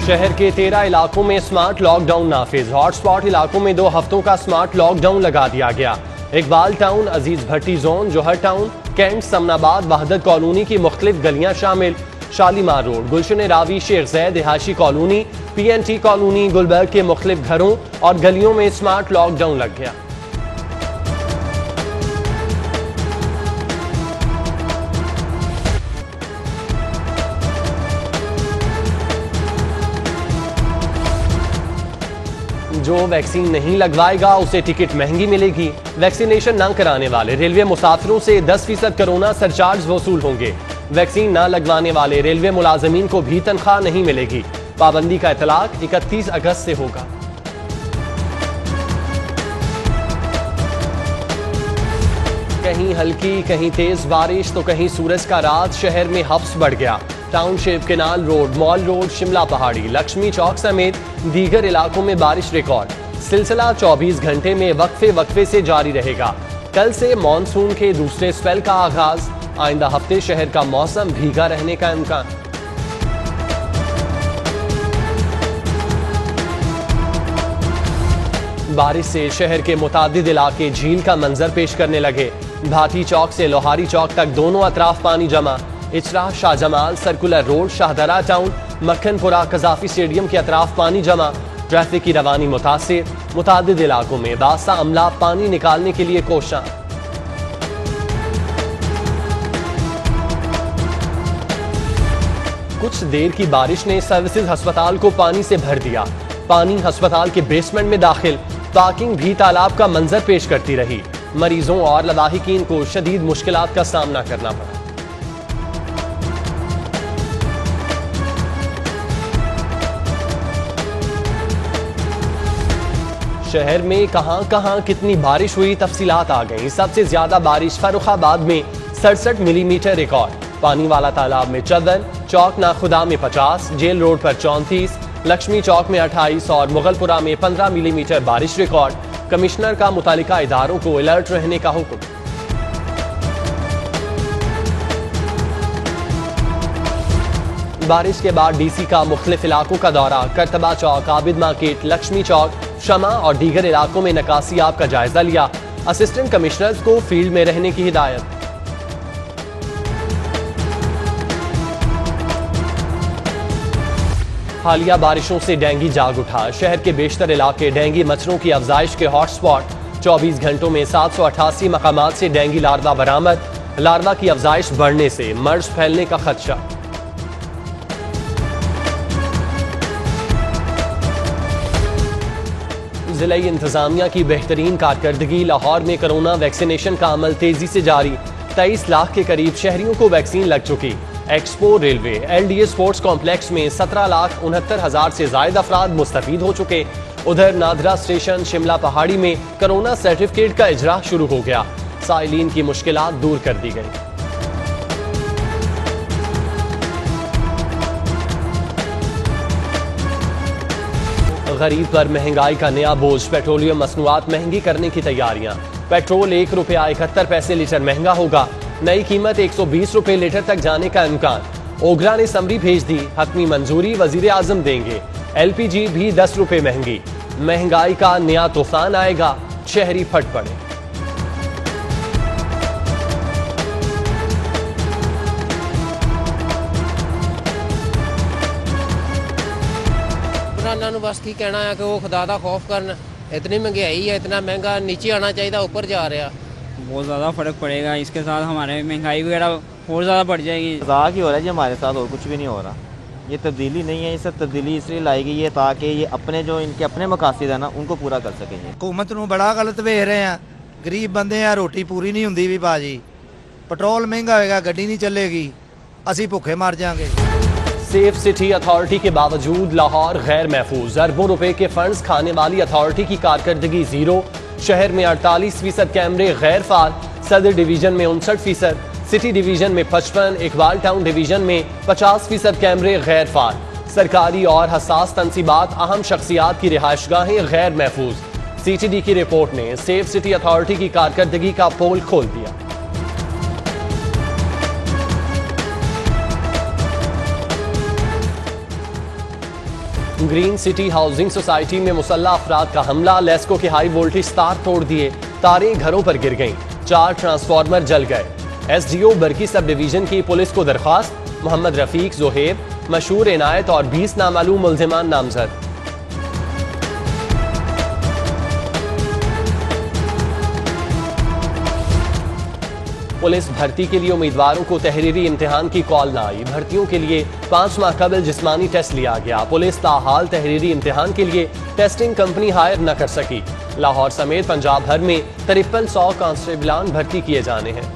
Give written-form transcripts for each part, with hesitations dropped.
शहर के 13 इलाकों में स्मार्ट लॉकडाउन नाफिज। हॉटस्पॉट इलाकों में 2 हफ्तों का स्मार्ट लॉकडाउन लगा दिया गया। इकबाल टाउन, अजीज भट्टी जोन, जौहर टाउन, कैंट, समनाबाद, वहदत कॉलोनी की मुख्तलिफ गलियां शामिल। शालीमार रोड, गुलशन रावी, शेख जैद, रिहायशी कॉलोनी, PNT कॉलोनी, गुलबर्ग के मुख्तलिफ घरों और गलियों में स्मार्ट लॉकडाउन लग गया। जो वैक्सीन नहीं लगवाएगा उसे टिकट महंगी मिलेगी। वैक्सीनेशन न कराने वाले रेलवे मुसाफिरों से 10% कोरोना सरचार्ज वसूल होंगे। वैक्सीन न लगवाने वाले रेलवे मुलाजमीन को भी तनख्वाह नहीं मिलेगी। पाबंदी का इतलाक 31 अगस्त से होगा। कहीं हल्की कहीं तेज बारिश तो कहीं सूरज का राज। शहर में हफ्स बढ़ गया। Township, canal road, mall road, Shimla पहाड़ी, लक्ष्मी चौक समेत दीगर इलाकों में बारिश रिकॉर्ड। सिलसिला 24 घंटे में वक्फे से जारी रहेगा। कल से मॉनसून के दूसरे स्पेल का आगाज। आइंदा हफ्ते शहर का मौसम भीगा रहने का इम्कान। बारिश से शहर के मुतादिद इलाके झील का मंजर पेश करने लगे। भाटी चौक से लोहारी चौक तक दोनों अतराफ पानी जमा। Ichhra, Shahjamal, Circular Road, Shahdara Town, Makhanpura, Gaddafi Stadium के अतराफ पानी जमा। ट्रैफिक की रवानी मुतासिर। मुतादिद इलाकों में बासा अमला पानी निकालने के लिए कोशां। कुछ देर की बारिश ने सर्विसेज अस्पताल को पानी से भर दिया। पानी अस्पताल के बेसमेंट में दाखिल। पार्किंग भी तालाब का मंजर पेश करती रही। मरीजों और लवाहिकीन को शदीद मुश्किलात का सामना करना पड़ा। शहर में कहां कितनी बारिश हुई, तफसीलात आ गई। सबसे ज्यादा बारिश फर्रुखाबाद में 67 मिलीमीटर रिकॉर्ड। पानी वाला तालाब में 54, चौक नाखुदा में 50, जेल रोड पर 34, लक्ष्मी चौक में 28 और मुगलपुरा में 15 मिलीमीटर बारिश रिकॉर्ड। कमिश्नर का मुतालिका इदारों को अलर्ट रहने का हुक्म। बारिश के बाद DC का मुख्तलिफ इलाकों का दौरा। करतबा चौक, आबिद मार्केट, लक्ष्मी चौक, शमा और दीगर इलाकों में नकासियाब का जायजा लिया। असिस्टेंट कमिश्नर्स को फील्ड में रहने की हिदायत। हालिया बारिशों से डेंगू जाग उठा। शहर के बेशतर इलाके डेंगू मच्छरों की अफजाइश के हॉटस्पॉट। 24 घंटों में 788 मकामात से डेंगू लार्वा बरामद। लार्वा की अफजाइश बढ़ने से मर्ज फैलने का खदशा। जिला इंतजामिया की बेहतरीन कारकर्दगी। लाहौर में कोरोना वैक्सीनेशन का अमल तेजी से जारी। 23 लाख के करीब शहरियों को वैक्सीन लग चुकी। Expo railway LDA sports complex में 17,69,000 से ज्यादा अफराद मुस्तफीद हो चुके। उधर नादरा स्टेशन शिमला पहाड़ी में कोरोना सर्टिफिकेट का इजरा शुरू हो गया। साइलिन की मुश्किलात दूर कर दी गई। गरीब पर महंगाई का नया बोझ। पेट्रोलियम मसनूआत महंगी करने की तैयारियां। पेट्रोल ₹1.71 लीटर महंगा होगा। नई कीमत 120 रुपए लीटर तक जाने का इम्कान। ओगरा ने समरी भेज दी। हतमी मंजूरी वजीर आजम देंगे। LPG भी 10 रुपए महंगी। महंगाई का नया तूफान आएगा। शहरी फट पड़े। बस की कहना है कि वो खुदा दा खौफ करन। इतनी महंगाई है, इतना महंगा नीचे आना चाहिए, ऊपर जा रहा। बहुत ज़्यादा फ़र्क पड़ेगा। इसके साथ हमारे महंगाई वगैरह और ज़्यादा बढ़ जाएगी। मजाक ही हो रहा है जी हमारे साथ, और कुछ भी नहीं हो रहा। ये तब्दीली नहीं है। ये सब तब्दीली इसलिए लाई गई है ताकि ये अपने जो इनके अपने मकासद है ना उनको पूरा कर सकेंगे। हुकूमत नूं बड़ा गलत वेख रहे हैं। गरीब बंदे हैं, रोटी पूरी नहीं होंदी भी बाजी। पेट्रोल महंगा होएगा, गड्डी नहीं चलेगी, असी भुखे मर जाएंगे। सेफ सिटी अथॉरिटी के बावजूद लाहौर गैर महफूज। अरबों रुपए के फंड्स खाने वाली अथॉरिटी की कारकर्दगी जीरो। शहर में 48% कैमरे गैर फाल। सदर डिवीजन में 59%, सिटी डिवीजन में 55, इकबाल टाउन डिवीजन में 50% कैमरे गैर फाल। सरकारी और हसास तनसीबात, अहम शख्सियात की रिहायशगाहें गैर महफूज। CTD की रिपोर्ट ने सेफ सिटी अथॉरिटी की कारकर्दगी का पोल खोल दिया। ग्रीन सिटी हाउसिंग सोसाइटी में मुसल्ला अफराद का हमला, लेस्को के हाई वोल्टेज तार तोड़ दिए, तारें घरों पर गिर गईं, 4 ट्रांसफार्मर जल गए। एसडीओ बरकी सब डिवीजन की पुलिस को दरख्वास्त, मोहम्मद रफीक, जोहेब, मशहूर इनायत और 20 नामालूम मुल्जिमान नामजद। पुलिस भर्ती के लिए उम्मीदवारों को तहरीरी इम्तिहान की कॉल न आई। भर्तियों के लिए 5 माह कबल जिस्मानी टेस्ट लिया गया। पुलिस ताहाल तहरीरी इम्तिहान के लिए टेस्टिंग कंपनी हायर न कर सकी। लाहौर समेत पंजाब भर में 5300 कांस्टेबलान भर्ती किए जाने हैं।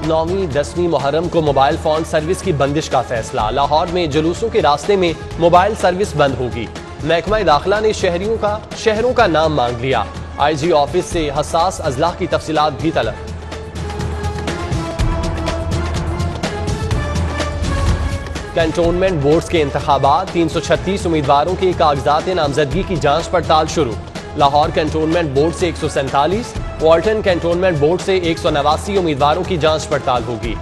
नौवीं 10वीं मुहर्रम को मोबाइल फोन सर्विस की बंदिश का फैसला। लाहौर में जुलूसों के रास्ते में मोबाइल सर्विस बंद होगी। महकमा दाखिला ने शहरों का नाम मांग लिया। आईजी ऑफिस से हसास अजलाह की तफसीलात भी तलब। कैंटोनमेंट बोर्ड्स के इंतखाबात, 336 उम्मीदवारों के कागजात नामजदगी की जांच पड़ताल शुरू। लाहौर कैंटोनमेंट बोर्ड से 147, वाल्टन कैंटोनमेंट बोर्ड से 189 उम्मीदवारों की जांच पड़ताल होगी।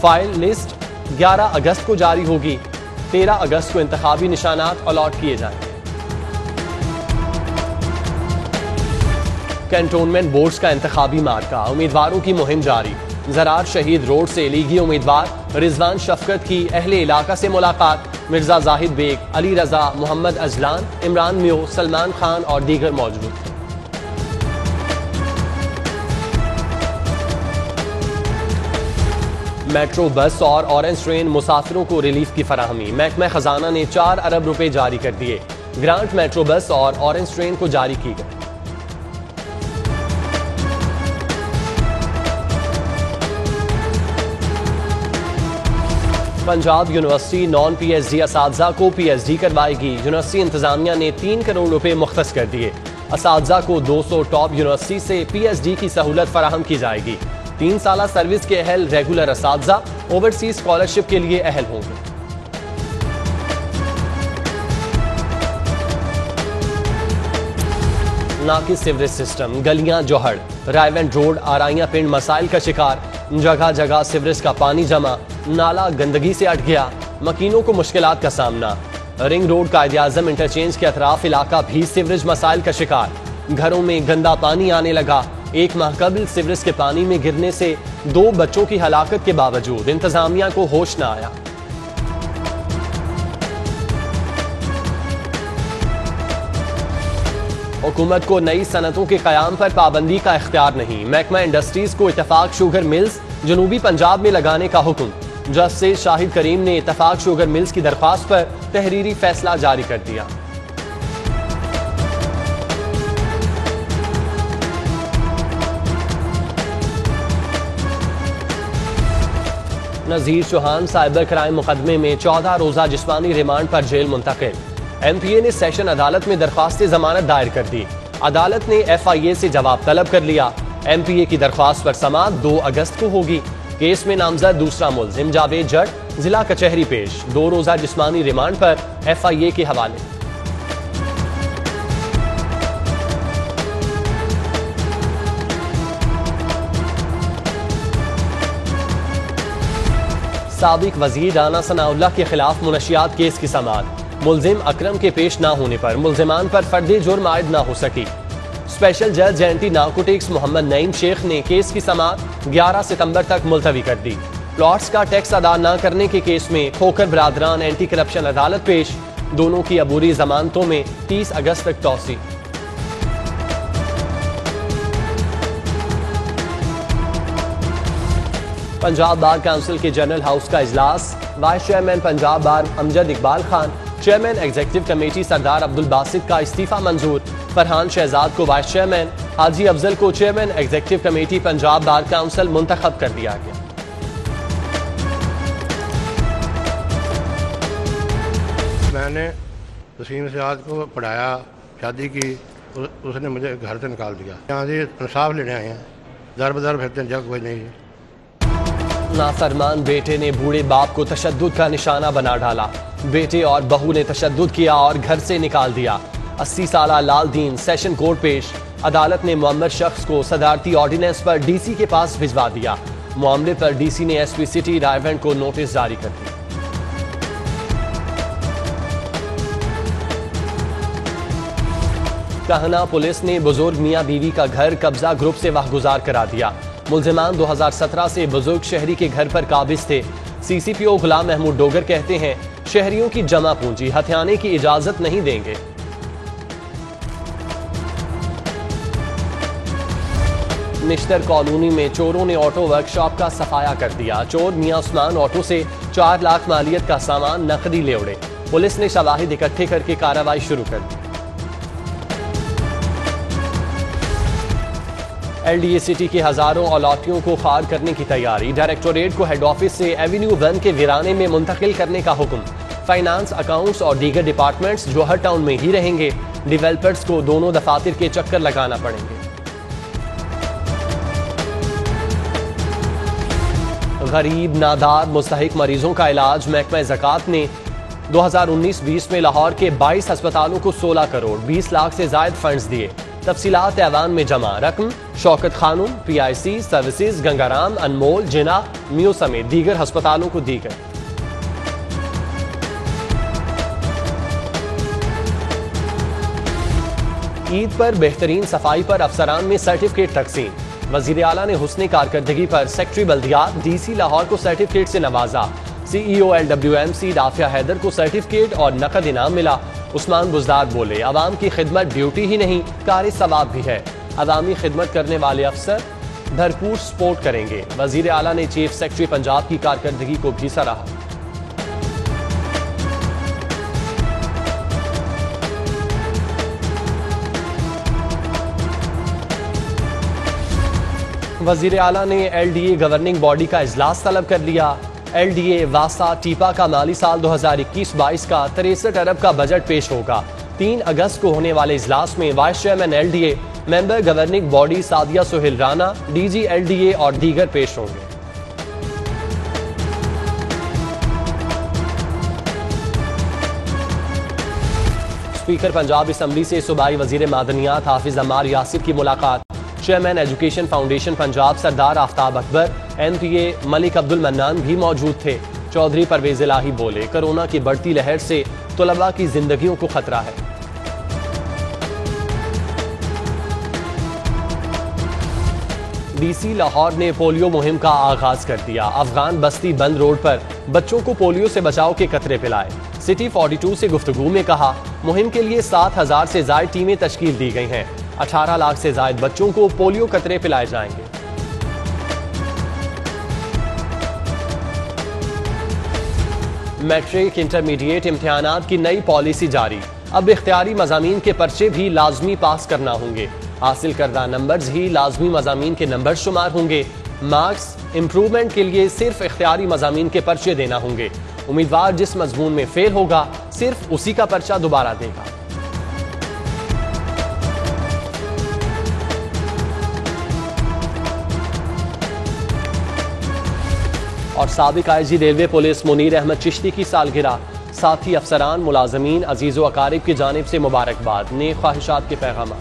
फाइल लिस्ट 11 अगस्त को जारी होगी। 13 अगस्त को इंतखाबी निशानात अलॉट किए जाएंगे। कैंटोनमेंट बोर्ड्स का इंतखाबी मार्का, उम्मीदवारों की मुहिम जारी। जरार शहीद रोड से लीगी उम्मीदवार रिजवान शफकत की अहले इलाका से मुलाकात। मिर्जा जाहिद बेग, अली रजा, मोहम्मद अजलान, इमरान म्यो, सलमान खान और दीगर मौजूद थे। मेट्रो बस और ऑरेंज ट्रेन मुसाफिरों को रिलीफ की फराहमी। महकमा खजाना ने 4 अरब रुपए जारी कर दिए। ग्रांट मेट्रो बस और ऑरेंज ट्रेन को जारी की गई। पंजाब यूनिवर्सिटी नॉन पीएचडी असातिज़ा को पीएचडी करवाएगी। यूनिवर्सिटी इंतजामिया ने 3 करोड़ रुपए मुख्तस कर दिए। असातिज़ा को 200 टॉप यूनिवर्सिटी से पीएचडी की सहूलत फराहम की जाएगी। 3 साल सर्विस के अहल रेगुलर असातिज़ा ओवरसीज स्कॉलरशिप के लिए अहल होंगे। नाकिस सीवरेज सिस्टम, गलियां जोहड़, रायवेंट रोड आराइयां पिंड मसाइल का शिकार। जगह जगह सीवरेज का पानी जमा, नाला गंदगी से अट गया, मकीनों को मुश्किलात का सामना। रिंग रोड कायद-ए-आज़म इंटरचेंज के अतराफ इलाका भी सीवरेज मसाइल का शिकार। घरों में गंदा पानी आने लगा। 1 माह कबल सीवरेज के पानी में गिरने से 2 बच्चों की हलाकत के बावजूद इंतजामिया को होश न आया। हुकूमत को नई सनतों के कयाम पर पाबंदी का इख्तियार नहीं। महकमा इंडस्ट्रीज को इत्तफाक शुगर मिल्स जनूबी पंजाब में लगाने का हुक्म। जस्टिस शाहिद करीम ने इत्तफाक शुगर मिल्स की दरख्वास्त पर तहरीरी फैसला जारी कर दिया। नज़ीर चौहान साइबर क्राइम मुकदमे में 14 रोजा जिस्मानी रिमांड पर जेल मुंतकिल। एमपीए ने सेशन अदालत में दरख्वास्त जमानत दायर कर दी। अदालत ने एफआईए से जवाब तलब कर लिया। एमपीए की दरख्वास्त पर समाअत 2 अगस्त को होगी। केस में नामजद दूसरा मुल्जिम जावेद जट जिला कचहरी पेश। 2 रोजा जिस्मानी रिमांड पर एफआईए के हवाले। साबिक वजीर राना सनाउल्लाह के खिलाफ मुनशियात केस की समाअत। मुल्जिम अकरम के पेश न होने पर मुल्जिमान पर फर्द जुर्म आयद न हो सकी। स्पेशल जज एंटी नार्कोटिक्स मोहम्मद नईम शेख ने केस की समाअत 11 सितंबर तक मुलतवी कर दी। प्लॉट्स का टैक्स अदा न करने के केस में खोकर बरादरान एंटी करप्शन अदालत पेश। दोनों की अबूरी जमानतों में 30 अगस्त तक तौसी। पंजाब बार काउंसिल के जनरल हाउस का इजलास। Vice chairman Punjab Bar Amjad Iqbal Khan, chairman executive committee Sardar Abdul Basit का इस्तीफा मंजूर। फरहान शहजाद को वाइस चेयरमैन, हाजी अफजल को chairman executive committee Punjab Bar Council मुंतखब कर दिया गया। मैंने वसीम सियाद को पढ़ाया, शादी की, उसने मुझे घर से निकाल दिया। यहाँ से इंसाफ लेने आए हैं, दर बदर फिरते हैं, जग कोई नहीं है। नाफरमान बेटे ने बूढ़े बाप को तशद्दुद का निशाना बना डाला। बेटे और बहू ने तशद्दुद किया और घर से निकाल दिया। 80 साला लाल दीन सेशन कोर्ट पेश। अदालत ने मुअम्मर शख्स को सदारती ऑर्डिनेंस पर डीसी के पास भिजवा दिया। मामले पर डीसी ने एसपी सिटी रायगंज को नोटिस जारी कर दिया। कहना पुलिस ने बुजुर्ग मियां बीवी का घर कब्जा ग्रुप से वाहगुजार करा दिया। मुल्जिमान 2017 से बुजुर्ग शहरी के घर पर काबिज थे। सीसीपीओ गुलाम महमूद डोगर कहते हैं शहरियों की जमा पूंजी हथियाने की इजाजत नहीं देंगे। निश्तर कॉलोनी में चोरों ने ऑटो वर्कशॉप का सफाया कर दिया। चोर मियां उस्मान ऑटो से 4 लाख मालियत का सामान नकदी ले उड़े। पुलिस ने शवाहिद इकट्ठे करके कार्रवाई शुरू कर दी। एलडीए सिटी के हजारों अलॉटियों को खार करने की तैयारी। डायरेक्टोरेट को हेड ऑफिस से एवेन्यू 1 के वीराने में मुंतकिल करने का हुक्म। फाइनेंस, अकाउंट्स और दीगर डिपार्टमेंट्स जौहर टाउन में ही रहेंगे। डिवेलपर्स को दोनों दफातर के चक्कर लगाना पड़ेंगे। गरीब नादार मुस्तहिक मरीजों का इलाज महकमा ज़कात ने 2019-20 में लाहौर के 22 अस्पतालों को 16 करोड़ 20 लाख से जायद फंड्स दिए। तफसीलात ऐवान में जमा। रकम शौकत खानूम, PIC सर्विसेज, गंगाराम, अनमोल, जिना, मियो समेत दीगर अस्पतालों को दी गई। ईद पर बेहतरीन सफाई पर अफसरान में सर्टिफिकेट तकसीम। वजीर आला ने हुस्ने कारकर्दगी पर सेक्रेटरी बल्दियात DC लाहौर को सर्टिफिकेट से नवाजा। CEO LWMC दाफिया हैदर को सर्टिफिकेट और नकद इनाम मिला। उस्मान बुजदार बोले अवाम की खिदमत ड्यूटी ही नहीं कार सवाब भी है। अवामी खिदमत करने वाले अफसर भरपूर सपोर्ट करेंगे। वजीर आला ने चीफ सेक्रेटरी पंजाब की कारकर्दगी को भी सराहा। वजीर आला ने LDA गवर्निंग बॉडी का इजलास तलब कर लिया। LDA वासा टीपा का माली साल 2021-22 का 63 अरब का बजट पेश होगा। 3 अगस्त को होने वाले इजलास में vice chairman LDA, member governing body Sadia Suhail Rana, DG LDA और दीगर पेश होंगे। स्पीकर पंजाब असम्बली से सूबाई वजीर मादनियात हाफिज अम्मार यासिर की मुलाकात। चेयरमैन एजुकेशन फाउंडेशन पंजाब सरदार आफ्ताब अकबर, NPA मलिक अब्दुल मन्नान भी मौजूद थे। चौधरी परवेज इलाही बोले कोरोना की बढ़ती लहर से तुलबा की जिंदगियों को खतरा है। DC लाहौर ने पोलियो मुहिम का आगाज कर दिया। अफगान बस्ती बंद रोड पर बच्चों को पोलियो से बचाव के कतरे पिलाए। सिटी 42 से गुफ्तगू में कहा मुहिम के लिए 7000 से ज्यादा टीमें तश्कील दी गई हैं। 18 लाख से ज्यादा बच्चों को पोलियो कतरे पिलाए जाएंगे। मैट्रिक इंटरमीडिएट इम्तिहानात की नई पॉलिसी जारी। अब इख्तियारी मज़ामीन के पर्चे भी लाजमी पास करना होंगे। हासिल करदा नंबर्स ही लाजमी मज़ामीन के नंबर शुमार होंगे। मार्क्स इंप्रूवमेंट के लिए सिर्फ इख्तियारी मज़ामीन के पर्चे देना होंगे। उम्मीदवार जिस मजमून में फेल होगा सिर्फ उसी का पर्चा दोबारा देगा। और साबिक IG railway police Munir Ahmad Chishti की सालगिरह। साथी अफसरान, मुलाजमीन, अजीज़ो अकारिब की जानिब से मुबारकबाद, नेक ख्वाहिशात के पैगाम।